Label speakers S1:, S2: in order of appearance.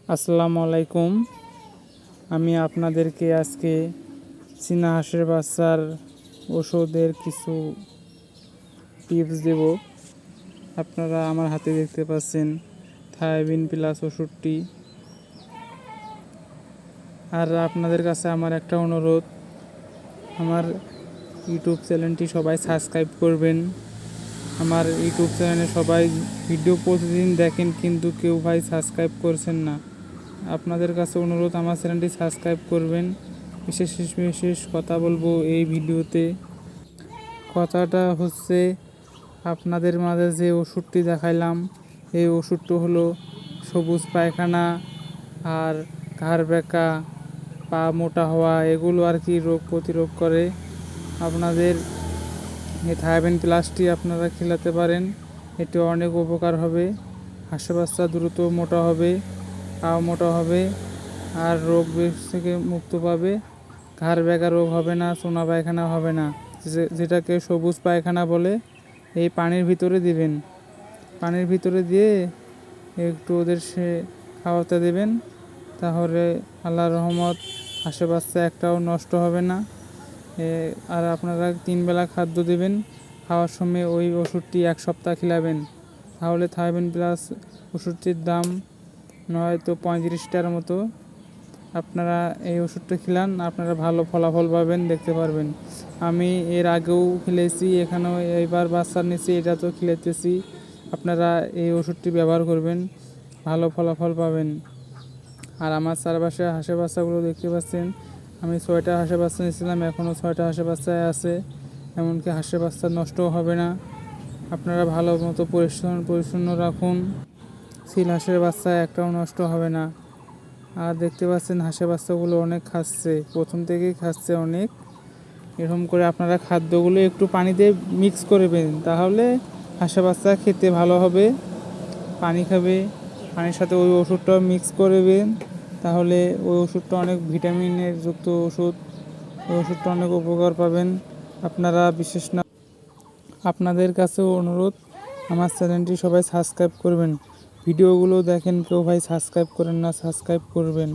S1: আসসালামু আলাইকুম। আমি আপনাদেরকে আজকে চীনা হাঁসের বাচ্চার ওষুধের কিছু টিপস দেব। আপনারা আমার হাতে দেখতে পাচ্ছেন থায়াবিন প্লাস ওষুধটি। আর আপনাদের কাছে আমার একটা অনুরোধ, আমার ইউটিউব চ্যানেলটি সবাই সাবস্ক্রাইব করবেন। আমার ইউটিউব চ্যানেলে সবাই ভিডিও প্রতিদিন দেখেন, কিন্তু কেউ ভাই সাবস্ক্রাইব করছেন না। আপনাদের কাছে অনুরোধ, আমার চ্যানেলটি সাবস্ক্রাইব করবেন। বিশেষ বিশেষ কথা বলবো এই ভিডিওতে। কথাটা হচ্ছে, আপনাদের মাঝে যে ওষুধটি দেখাইলাম, এই ওষুধটি হলো সবুজ পায়খানা আর ঘাড় ব্যাকা, পা মোটা হওয়া, এগুলো আর কি রোগ প্রতিরোধ করে। আপনাদের এই থায়াবিন প্লাসটি আপনারা খেলাতে পারেন, এটি অনেক উপকার হবে। হাঁসের বাচ্চা দ্রুত মোটা হবে, পা মোটা হবে আর রোগ থেকে মুক্ত পাবে। ঘাড় ব্যাকা রোগ হবে না, সোনা পায়খানা হবে না, যেটাকে সবুজ পায়খানা বলে। এই পানির ভিতরে দিবেন, পানির ভিতরে দিয়ে একটু ওদের সে খাওয়াতে দেবেন, তাহলে আল্লাহর রহমত হাঁসের বাচ্চা একটাও নষ্ট হবে না। আর আপনারা 3 বেলা খাদ্য দেবেন, খাওয়ার সময় ওই ওষুধটি 1 সপ্তাহ খিলাবেন। তাহলে থায়াবিন প্লাস ওষুধটির দাম নয়তো 35 টাকার মতো। আপনারা এই ওষুধটা খিলান, আপনারা ভালো ফলাফল পাবেন, দেখতে পারবেন। আমি এর আগেও খেলেছি, এখানেও এইবার বাচ্চা নিয়েছি, এটা তো খিলাতেছি। আপনারা এই ওষুধটি ব্যবহার করবেন, ভালো ফলাফল পাবেন। আর আমার চারপাশে হাঁসের বাচ্চাগুলো দেখতে পাচ্ছেন, আমি 6টা হাঁসের বাচ্চা নিয়েছিলাম, এখনও 6টা হাঁসের বাচ্চা আছে। এমনকি হাঁসের বাচ্চা নষ্টও হবে না। আপনারা ভালো মতো পরিচ্ছন্ন রাখুন, সিল হাঁসের বাচ্চা একটাও নষ্ট হবে না। আর দেখতে পাচ্ছেন হাঁসের বাচ্চাগুলো অনেক খাচ্ছে, প্রথম থেকেই খাচ্ছে অনেক। এরকম করে আপনারা খাদ্যগুলো একটু পানিতে মিক্স করবেন, তাহলে হাঁসের বাচ্চা খেতে ভালো হবে। পানি খাবে, পানির সাথে ওই ওষুধটাও মিক্স করবেন, তাহলে ওই ওষুধটা অনেক ভিটামিনের যুক্ত ওষুধ, ওই ওষুধটা অনেক উপকার পাবেন। আপনারা বিশেষ না, আপনাদের কাছেও অনুরোধ, আমার চ্যানেলটি সবাই সাবস্ক্রাইব করবেন। ভিডিওগুলো দেখেন, কেউ ভাই সাবস্ক্রাইব করেন না, সাবস্ক্রাইব করবেন।